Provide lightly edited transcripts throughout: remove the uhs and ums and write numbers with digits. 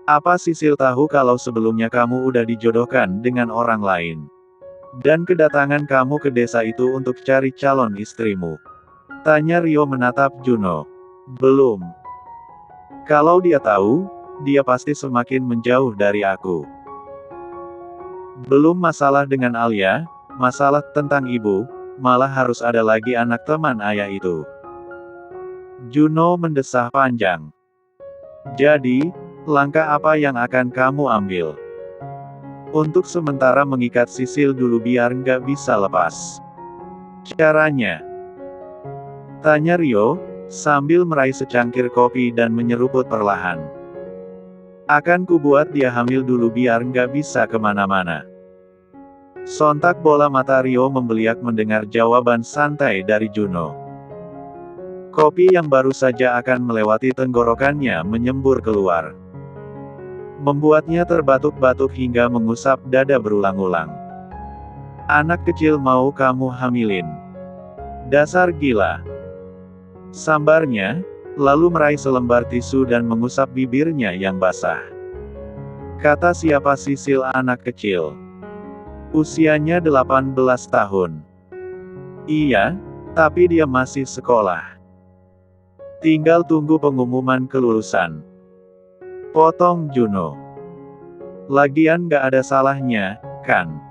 Apa Sisil tahu kalau sebelumnya kamu udah dijodohkan dengan orang lain? Dan kedatangan kamu ke desa itu untuk cari calon istrimu? Tanya Rio menatap Juno. Belum. Kalau dia tahu, dia pasti semakin menjauh dari aku. Belum masalah dengan Alia, masalah tentang ibu, malah harus ada lagi anak teman ayah itu. Juno mendesah panjang. Jadi, langkah apa yang akan kamu ambil? Untuk sementara mengikat Sisil dulu biar nggak bisa lepas. Caranya? Tanya Rio, sambil meraih secangkir kopi dan menyeruput perlahan. Akan kubuat dia hamil dulu biar nggak bisa kemana-mana. Sontak bola mata Rio membeliak mendengar jawaban santai dari Juno. Kopi yang baru saja akan melewati tenggorokannya menyembur keluar. Membuatnya terbatuk-batuk hingga mengusap dada berulang-ulang. Anak kecil mau kamu hamilin. Dasar gila. Sambarnya, lalu meraih selembar tisu dan mengusap bibirnya yang basah. Kata siapa Sisil anak kecil? Usianya 18 tahun. Iya, tapi dia masih sekolah. Tinggal tunggu pengumuman kelulusan. Potong Juno. Lagian gak ada salahnya, kan?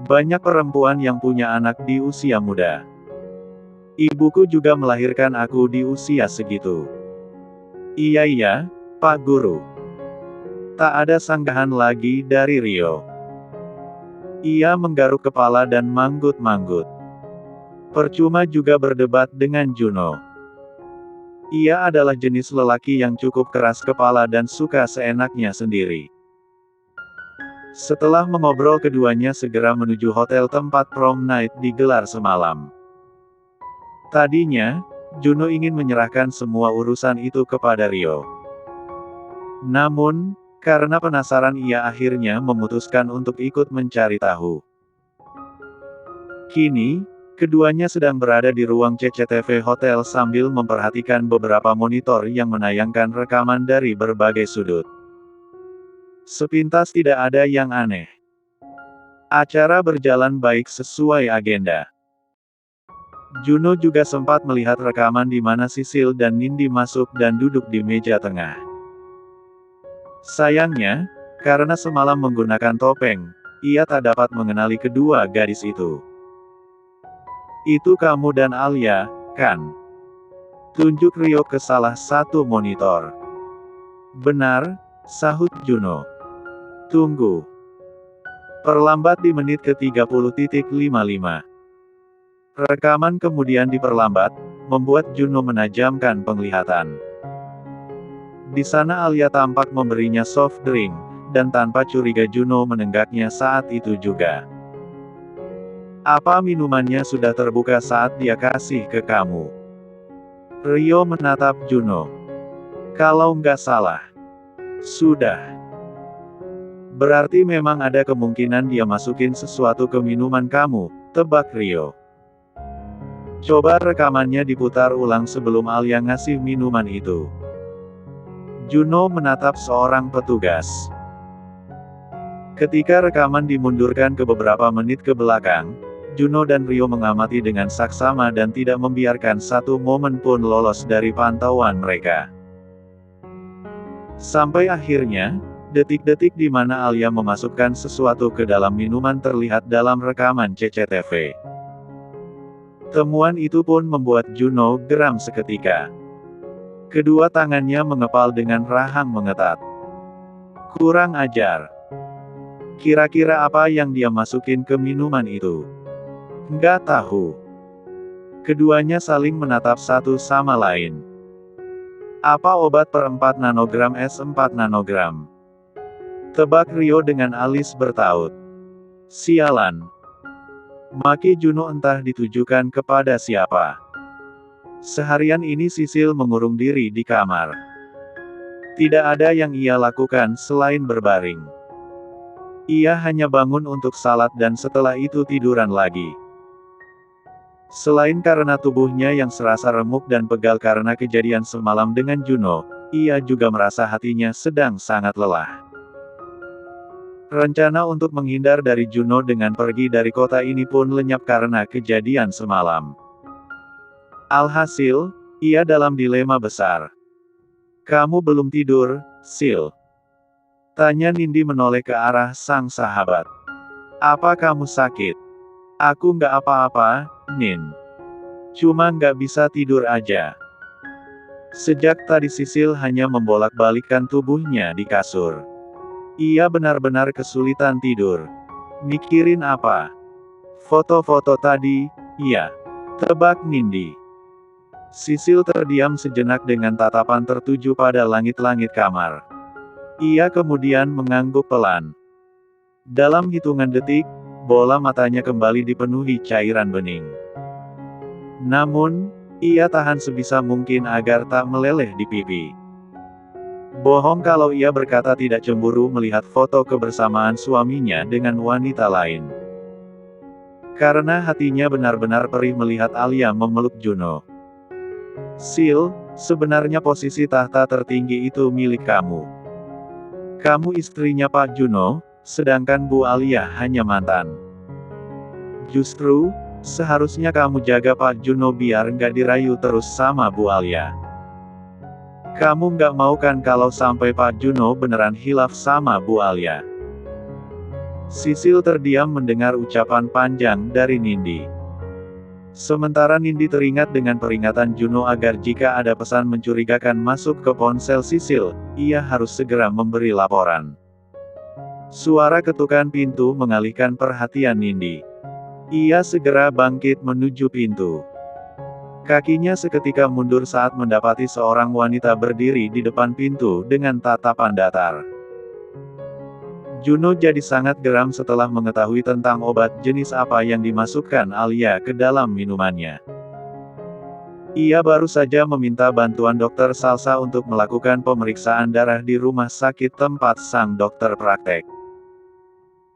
Banyak perempuan yang punya anak di usia muda. Ibuku juga melahirkan aku di usia segitu. Iya, Pak Guru. Tak ada sanggahan lagi dari Rio. Ia menggaruk kepala dan manggut-manggut. Percuma juga berdebat dengan Juno. Ia adalah jenis lelaki yang cukup keras kepala dan suka seenaknya sendiri. Setelah mengobrol keduanya segera menuju hotel tempat prom night digelar semalam. Tadinya, Juno ingin menyerahkan semua urusan itu kepada Rio. Namun, karena penasaran ia akhirnya memutuskan untuk ikut mencari tahu. Kini, keduanya sedang berada di ruang CCTV hotel sambil memperhatikan beberapa monitor yang menayangkan rekaman dari berbagai sudut. Sepintas tidak ada yang aneh. Acara berjalan baik sesuai agenda. Juno juga sempat melihat rekaman di mana Sisil dan Nindi masuk dan duduk di meja tengah. Sayangnya, karena semalam menggunakan topeng, ia tak dapat mengenali kedua gadis itu. Itu kamu dan Alia, kan? Tunjuk Rio ke salah satu monitor. Benar, sahut Juno. Tunggu. Perlambat di menit ke-30.55. Rekaman kemudian diperlambat, membuat Juno menajamkan penglihatan. Di sana Alia tampak memberinya soft drink, dan tanpa curiga Juno menenggaknya saat itu juga. Apa minumannya sudah terbuka saat dia kasih ke kamu? Rio menatap Juno. Kalau nggak salah. Sudah. Berarti memang ada kemungkinan dia masukin sesuatu ke minuman kamu, tebak Rio. Coba rekamannya diputar ulang sebelum Alia ngasih minuman itu. Juno menatap seorang petugas. Ketika rekaman dimundurkan ke beberapa menit ke belakang, Juno dan Rio mengamati dengan saksama dan tidak membiarkan satu momen pun lolos dari pantauan mereka. Sampai akhirnya, detik-detik di mana Alia memasukkan sesuatu ke dalam minuman terlihat dalam rekaman CCTV. Temuan itu pun membuat Juno geram seketika. Kedua tangannya mengepal dengan rahang mengetat. Kurang ajar. Kira-kira apa yang dia masukin ke minuman itu? Nggak tahu. Keduanya saling menatap satu sama lain. Apa obat per 4 nanogram S4 nanogram? Tebak Rio dengan alis bertaut. Sialan. Maki Juno entah ditujukan kepada siapa. Seharian ini Sisil mengurung diri di kamar. Tidak ada yang ia lakukan selain berbaring. Ia hanya bangun untuk salat dan setelah itu tiduran lagi. Selain karena tubuhnya yang serasa remuk dan pegal karena kejadian semalam dengan Juno, ia juga merasa hatinya sedang sangat lelah. Rencana untuk menghindar dari Juno dengan pergi dari kota ini pun lenyap karena kejadian semalam. Alhasil, ia dalam dilema besar. "Kamu belum tidur, Sil?" tanya Nindi menoleh ke arah sang sahabat. "Apa kamu sakit?" "Aku nggak apa-apa, Nin. Cuma nggak bisa tidur aja." Sejak tadi Sisil hanya membolak-balikkan tubuhnya di kasur. Ia benar-benar kesulitan tidur. Mikirin apa? Foto-foto tadi, iya. Tebak Nindi. Sisil terdiam sejenak dengan tatapan tertuju pada langit-langit kamar. Ia kemudian mengangguk pelan. Dalam hitungan detik, bola matanya kembali dipenuhi cairan bening. Namun, ia tahan sebisa mungkin agar tak meleleh di pipi. Bohong kalau ia berkata tidak cemburu melihat foto kebersamaan suaminya dengan wanita lain. Karena hatinya benar-benar perih melihat Alia memeluk Juno. "Sil, sebenarnya posisi tahta tertinggi itu milik kamu. Kamu istrinya Pak Juno, sedangkan Bu Alia hanya mantan. Justru, seharusnya kamu jaga Pak Juno biar nggak dirayu terus sama Bu Alia. Kamu nggak mau kan kalau sampai Pak Juno beneran hilaf sama Bu Alia?" Sisil terdiam mendengar ucapan panjang dari Nindi. Sementara Nindi teringat dengan peringatan Juno agar jika ada pesan mencurigakan masuk ke ponsel Sisil, ia harus segera memberi laporan. Suara ketukan pintu mengalihkan perhatian Nindi. Ia segera bangkit menuju pintu. Kakinya seketika mundur saat mendapati seorang wanita berdiri di depan pintu dengan tatapan datar. Juno jadi sangat geram setelah mengetahui tentang obat jenis apa yang dimasukkan Alia ke dalam minumannya. Ia baru saja meminta bantuan dokter Salsa untuk melakukan pemeriksaan darah di rumah sakit tempat sang dokter praktek.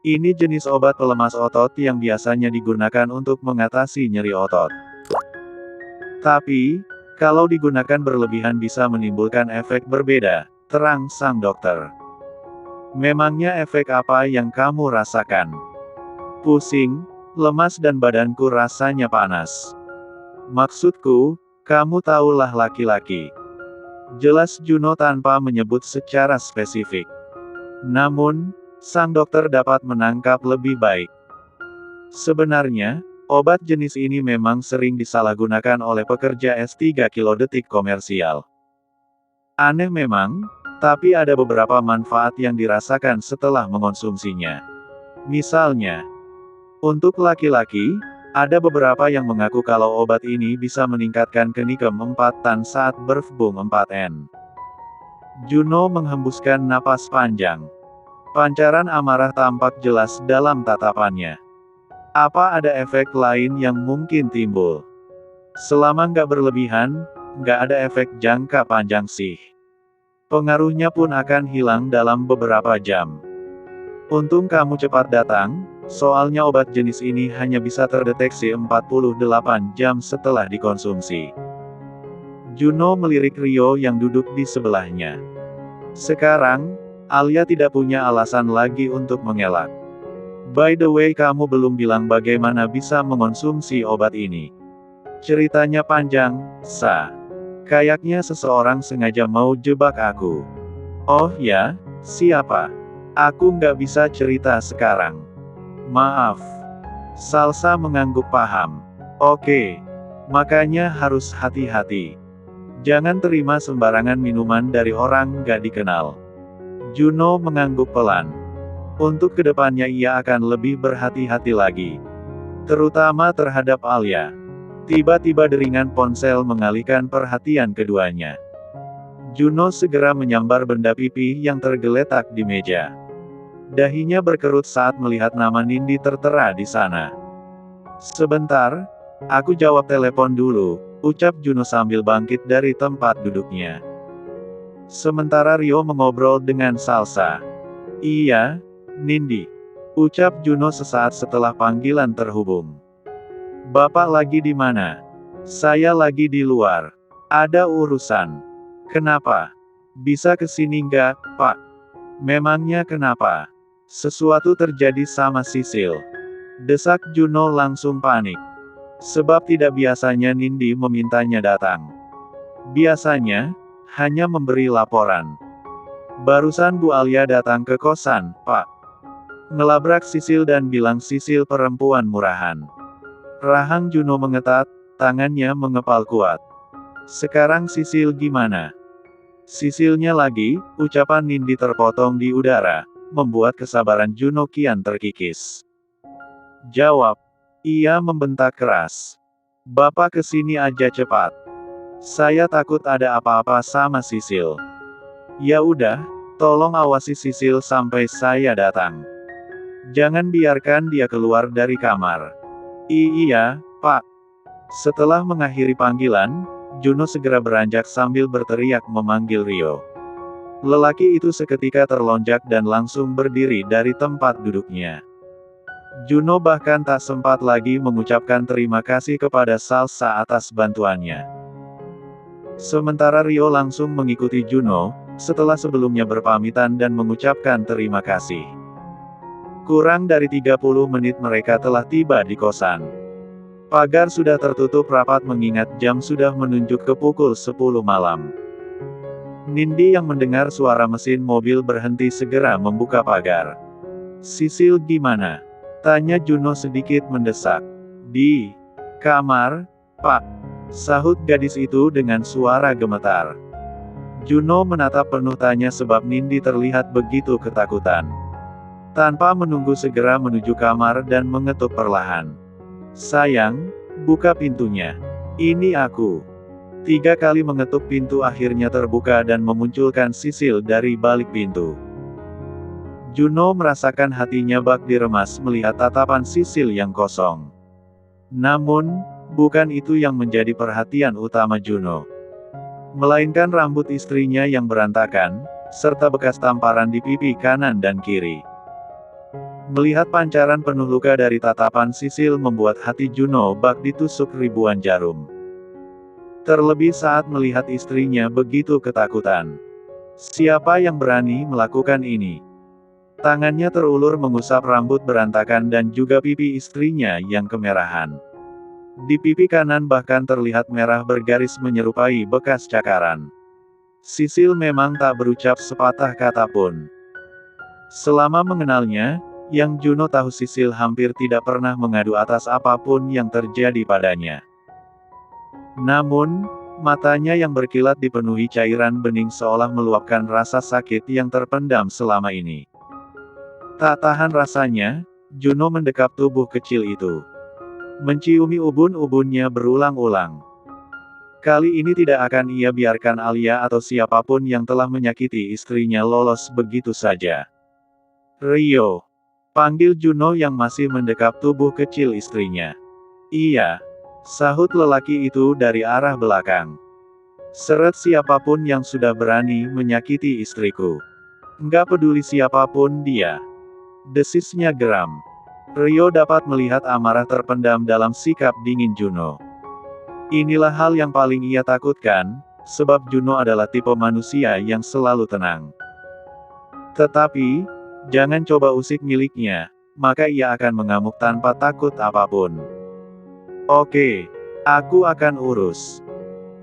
Ini jenis obat pelemas otot yang biasanya digunakan untuk mengatasi nyeri otot. Tapi, kalau digunakan berlebihan bisa menimbulkan efek berbeda, terang sang dokter. "Memangnya efek apa yang kamu rasakan?" "Pusing, lemas dan badanku rasanya panas." "Maksudku, kamu tahulah laki-laki." Jelas Juno tanpa menyebut secara spesifik. Namun, sang dokter dapat menangkap lebih baik. Sebenarnya, obat jenis ini memang sering disalahgunakan oleh pekerja S3 kilodetik komersial. Aneh memang, tapi ada beberapa manfaat yang dirasakan setelah mengonsumsinya. Misalnya, untuk laki-laki, ada beberapa yang mengaku kalau obat ini bisa meningkatkan kenikem 4 tan saat berfbung 4N. Juno menghembuskan napas panjang. Pancaran amarah tampak jelas dalam tatapannya. Apa ada efek lain yang mungkin timbul? Selama nggak berlebihan, nggak ada efek jangka panjang sih. Pengaruhnya pun akan hilang dalam beberapa jam. Untung kamu cepat datang, soalnya obat jenis ini hanya bisa terdeteksi 48 jam setelah dikonsumsi. Juno melirik Rio yang duduk di sebelahnya. Sekarang, Alia tidak punya alasan lagi untuk mengelak. "By the way, kamu belum bilang bagaimana bisa mengonsumsi obat ini." "Ceritanya panjang, Sa. Kayaknya seseorang sengaja mau jebak aku." "Oh ya, siapa?" "Aku nggak bisa cerita sekarang. Maaf." Salsa mengangguk paham. "Oke. Makanya harus hati-hati. Jangan terima sembarangan minuman dari orang nggak dikenal." Juno mengangguk pelan. Untuk kedepannya ia akan lebih berhati-hati lagi. Terutama terhadap Alia. Tiba-tiba deringan ponsel mengalihkan perhatian keduanya. Juno segera menyambar benda pipih yang tergeletak di meja. Dahinya berkerut saat melihat nama Nindi tertera di sana. "Sebentar, aku jawab telepon dulu," ucap Juno sambil bangkit dari tempat duduknya. Sementara Rio mengobrol dengan Salsa. "Iya, Nindi," ucap Juno sesaat setelah panggilan terhubung. "Bapak lagi di mana?" "Saya lagi di luar. Ada urusan." "Kenapa?" Bisa kesini nggak, Pak? Memangnya kenapa? Sesuatu terjadi sama Sisil. Desak Juno langsung panik. Sebab tidak biasanya Nindi memintanya datang. Biasanya, hanya memberi laporan. Barusan Bu Alia datang ke kosan, Pak. Ngelabrak Sisil dan bilang Sisil perempuan murahan. Rahang Juno mengetat, tangannya mengepal kuat. Sekarang Sisil gimana? Sisilnya lagi, ucapan Nindi terpotong di udara, membuat kesabaran Juno kian terkikis. Jawab. Ia membentak keras. Bapak kesini aja cepat. Saya takut ada apa-apa sama Sisil. Ya udah, tolong awasi Sisil sampai saya datang. Jangan biarkan dia keluar dari kamar. Iya, Pak. Setelah mengakhiri panggilan, Juno segera beranjak sambil berteriak memanggil Rio. Lelaki itu seketika terlonjak dan langsung berdiri dari tempat duduknya. Juno bahkan tak sempat lagi mengucapkan terima kasih kepada Salsa atas bantuannya. Sementara Rio langsung mengikuti Juno, setelah sebelumnya berpamitan dan mengucapkan terima kasih. Kurang dari 30 menit mereka telah tiba di kosan. Pagar sudah tertutup rapat mengingat jam sudah menunjuk ke pukul 10 malam. Nindi yang mendengar suara mesin mobil berhenti segera membuka pagar. Sisil gimana? Tanya Juno sedikit mendesak. Di kamar, Pak. Sahut gadis itu dengan suara gemetar. Juno menatap penuh tanya sebab Nindi terlihat begitu ketakutan. Tanpa menunggu segera menuju kamar dan mengetuk perlahan. Sayang, buka pintunya. Ini aku. 3 kali mengetuk pintu akhirnya terbuka dan memunculkan Sisil dari balik pintu. Juno merasakan hatinya bak diremas melihat tatapan Sisil yang kosong. Namun, bukan itu yang menjadi perhatian utama Juno. Melainkan rambut istrinya yang berantakan, serta bekas tamparan di pipi kanan dan kiri. Melihat pancaran penuh luka dari tatapan Sisil membuat hati Juno bak ditusuk ribuan jarum. Terlebih saat melihat istrinya begitu ketakutan. Siapa yang berani melakukan ini? Tangannya terulur mengusap rambut berantakan dan juga pipi istrinya yang kemerahan. Di pipi kanan bahkan terlihat merah bergaris menyerupai bekas cakaran. Sisil memang tak berucap sepatah kata pun. Selama mengenalnya, yang Juno tahu Sisil hampir tidak pernah mengadu atas apapun yang terjadi padanya. Namun, matanya yang berkilat dipenuhi cairan bening seolah meluapkan rasa sakit yang terpendam selama ini. Tak tahan rasanya, Juno mendekap tubuh kecil itu. Menciumi ubun-ubunnya berulang-ulang. Kali ini tidak akan ia biarkan Alia atau siapapun yang telah menyakiti istrinya lolos begitu saja. Rio. Panggil Juno yang masih mendekap tubuh kecil istrinya. Iya. Sahut lelaki itu dari arah belakang. Seret siapapun yang sudah berani menyakiti istriku. Nggak peduli siapapun dia. Desisnya geram. Rio dapat melihat amarah terpendam dalam sikap dingin Juno. Inilah hal yang paling ia takutkan, sebab Juno adalah tipe manusia yang selalu tenang. Tetapi, jangan coba usik miliknya, maka ia akan mengamuk tanpa takut apapun. Oke, aku akan urus.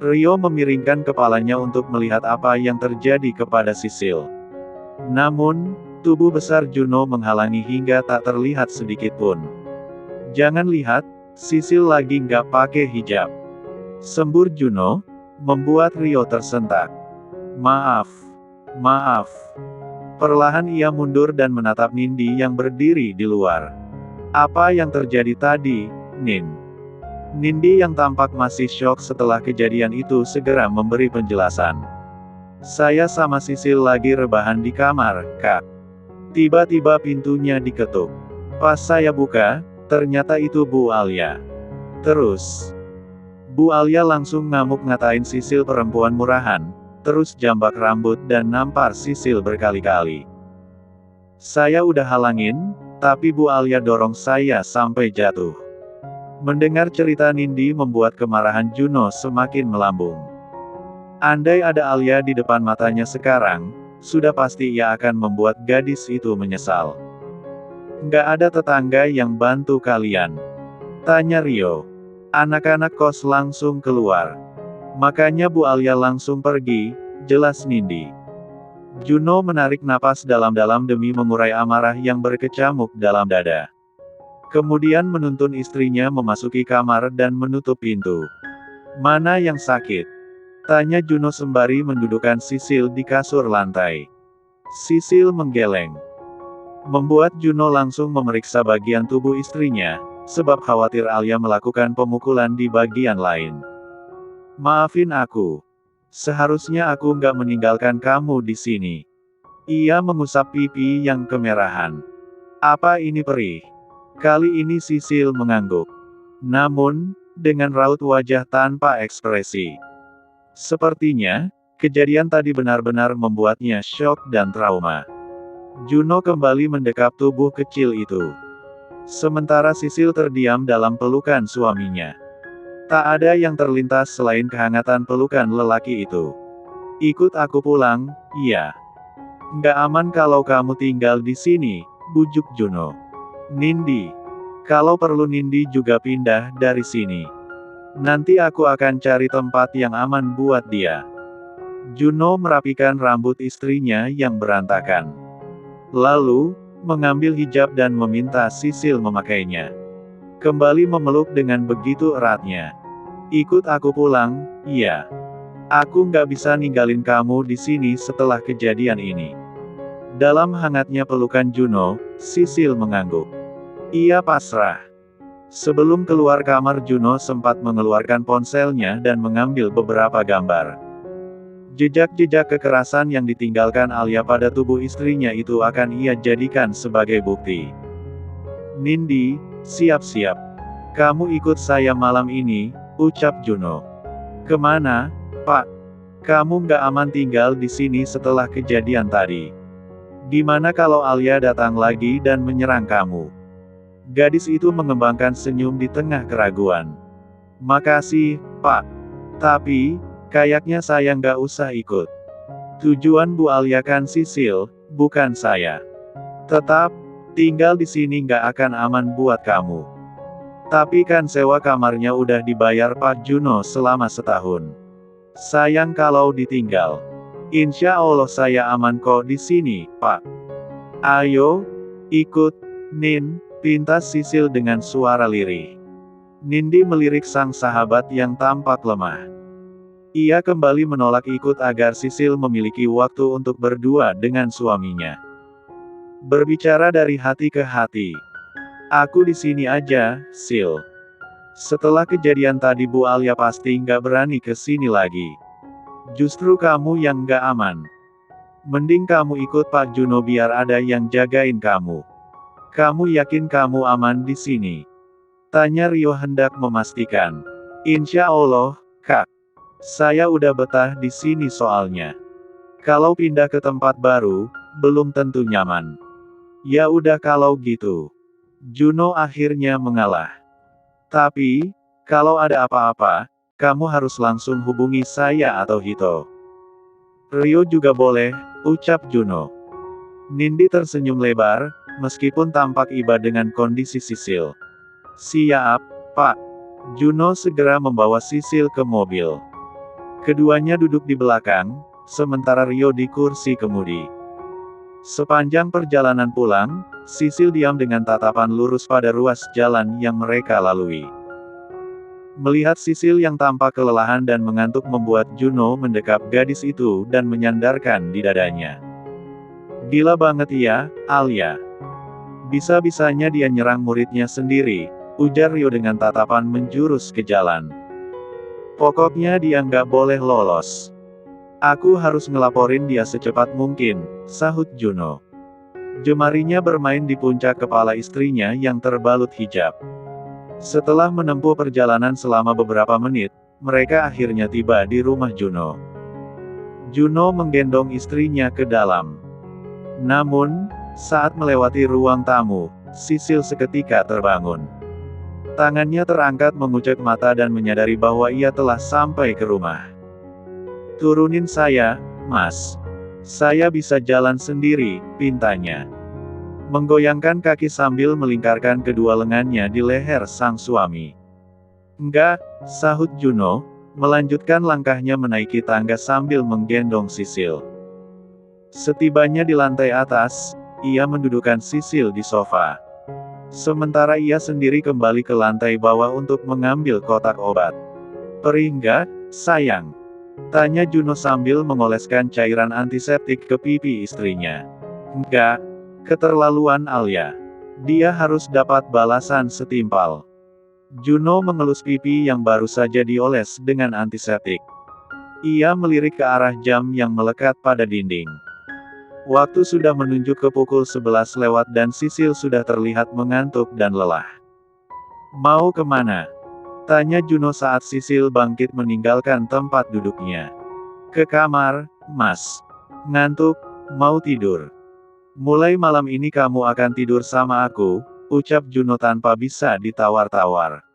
Rio memiringkan kepalanya untuk melihat apa yang terjadi kepada Sisil. Namun, tubuh besar Juno menghalangi hingga tak terlihat sedikit pun. Jangan lihat, Sisil lagi nggak pakai hijab. Sembur Juno, membuat Rio tersentak. Maaf. Maaf. Perlahan ia mundur dan menatap Nindi yang berdiri di luar. Apa yang terjadi tadi, Nin? Nindi yang tampak masih syok setelah kejadian itu segera memberi penjelasan. Saya sama Sisil lagi rebahan di kamar, Kak. Tiba-tiba pintunya diketuk. Pas saya buka, ternyata itu Bu Alia. Terus, Bu Alia langsung ngamuk ngatain Sisil perempuan murahan, terus jambak rambut dan nampar Sisil berkali-kali. Saya udah halangin, tapi Bu Alia dorong saya sampai jatuh. Mendengar cerita Nindi membuat kemarahan Juno semakin melambung. Andai ada Alia di depan matanya sekarang, sudah pasti ia akan membuat gadis itu menyesal. Nggak ada tetangga yang bantu kalian? Tanya Rio. Anak-anak kos langsung keluar. Makanya Bu Alia langsung pergi, jelas Nindi. Juno menarik napas dalam-dalam demi mengurai amarah yang berkecamuk dalam dada. Kemudian menuntun istrinya memasuki kamar dan menutup pintu. Mana yang sakit? Tanya Juno sembari mendudukkan Sisil di kasur lantai. Sisil menggeleng. Membuat Juno langsung memeriksa bagian tubuh istrinya, sebab khawatir Alia melakukan pemukulan di bagian lain. Maafin aku. Seharusnya aku nggak meninggalkan kamu di sini. Ia mengusap pipi yang kemerahan. Apa ini perih? Kali ini Sisil mengangguk. Namun, dengan raut wajah tanpa ekspresi. Sepertinya, kejadian tadi benar-benar membuatnya syok dan trauma. Juno kembali mendekap tubuh kecil itu. Sementara Sisil terdiam dalam pelukan suaminya. Tak ada yang terlintas selain kehangatan pelukan lelaki itu. Ikut aku pulang, iya. Nggak aman kalau kamu tinggal di sini, bujuk Juno. Nindi. Kalau perlu Nindi juga pindah dari sini. Nanti aku akan cari tempat yang aman buat dia. Juno merapikan rambut istrinya yang berantakan. Lalu, mengambil hijab dan meminta Sisil memakainya. Kembali memeluk dengan begitu eratnya. Ikut aku pulang, iya. Aku nggak bisa ninggalin kamu di sini setelah kejadian ini. Dalam hangatnya pelukan Juno, Sisil mengangguk. Ia pasrah. Sebelum keluar kamar Juno sempat mengeluarkan ponselnya dan mengambil beberapa gambar. Jejak-jejak kekerasan yang ditinggalkan Alia pada tubuh istrinya itu akan ia jadikan sebagai bukti. Nindi, siap-siap. Kamu ikut saya malam ini, ucap Juno. Kemana, Pak? Kamu nggak aman tinggal di sini setelah kejadian tadi. Gimana kalau Alia datang lagi dan menyerang kamu? Gadis itu mengembangkan senyum di tengah keraguan. Makasih, Pak. Tapi, kayaknya saya nggak usah ikut. Tujuan Bu Alia kan Sisil, bukan saya. Tetap, tinggal di sini nggak akan aman buat kamu. Tapi kan sewa kamarnya udah dibayar Pak Juno selama setahun. Sayang kalau ditinggal. Insya Allah saya aman kok di sini, Pak. Ayo, ikut, Nin, pintas Sisil dengan suara lirih. Nindi melirik sang sahabat yang tampak lemah. Ia kembali menolak ikut agar Sisil memiliki waktu untuk berdua dengan suaminya. Berbicara dari hati ke hati. Aku di sini aja, Sil. Setelah kejadian tadi Bu Alia pasti nggak berani ke sini lagi. Justru kamu yang nggak aman. Mending kamu ikut Pak Juno biar ada yang jagain kamu. Kamu yakin kamu aman di sini? Tanya Rio hendak memastikan. Insya Allah, Kak. Saya udah betah di sini soalnya. Kalau pindah ke tempat baru, belum tentu nyaman. Ya udah kalau gitu. Juno akhirnya mengalah. Tapi, kalau ada apa-apa, kamu harus langsung hubungi saya atau Hito. Rio juga boleh, ucap Juno. Nindi tersenyum lebar, meskipun tampak iba dengan kondisi Sisil. Siap, Pak. Juno segera membawa Sisil ke mobil. Keduanya duduk di belakang, sementara Rio di kursi kemudi. Sepanjang perjalanan pulang, Sisil diam dengan tatapan lurus pada ruas jalan yang mereka lalui. Melihat Sisil yang tampak kelelahan dan mengantuk membuat Juno mendekap gadis itu dan menyandarkan di dadanya. Gila banget ya, Alia. Bisa-bisanya dia nyerang muridnya sendiri, ujar Rio dengan tatapan menjurus ke jalan. Pokoknya dia nggak boleh lolos. Aku harus ngelaporin dia secepat mungkin, sahut Juno. Jemarinya bermain di puncak kepala istrinya yang terbalut hijab. Setelah menempuh perjalanan selama beberapa menit, mereka akhirnya tiba di rumah Juno. Juno menggendong istrinya ke dalam. Namun, saat melewati ruang tamu, Sisil seketika terbangun. Tangannya terangkat mengucek mata dan menyadari bahwa ia telah sampai ke rumah. Turunin saya, Mas. Saya bisa jalan sendiri, pintanya. Menggoyangkan kaki sambil melingkarkan kedua lengannya di leher sang suami. Enggak, sahut Juno, melanjutkan langkahnya menaiki tangga sambil menggendong Sisil. Setibanya di lantai atas, ia mendudukkan Sisil di sofa. Sementara ia sendiri kembali ke lantai bawah untuk mengambil kotak obat. Perih enggak, sayang? Tanya Juno sambil mengoleskan cairan antiseptik ke pipi istrinya. Enggak. Keterlaluan Alia. Dia harus dapat balasan setimpal. Juno mengelus pipi yang baru saja dioles dengan antiseptik. Ia melirik ke arah jam yang melekat pada dinding. Waktu sudah menunjuk ke pukul 11 lewat dan Sisil sudah terlihat mengantuk dan lelah. Mau kemana? Tanya Juno saat Sisil bangkit meninggalkan tempat duduknya. Ke kamar, Mas. Ngantuk, mau tidur. Mulai malam ini kamu akan tidur sama aku, ucap Juno tanpa bisa ditawar-tawar.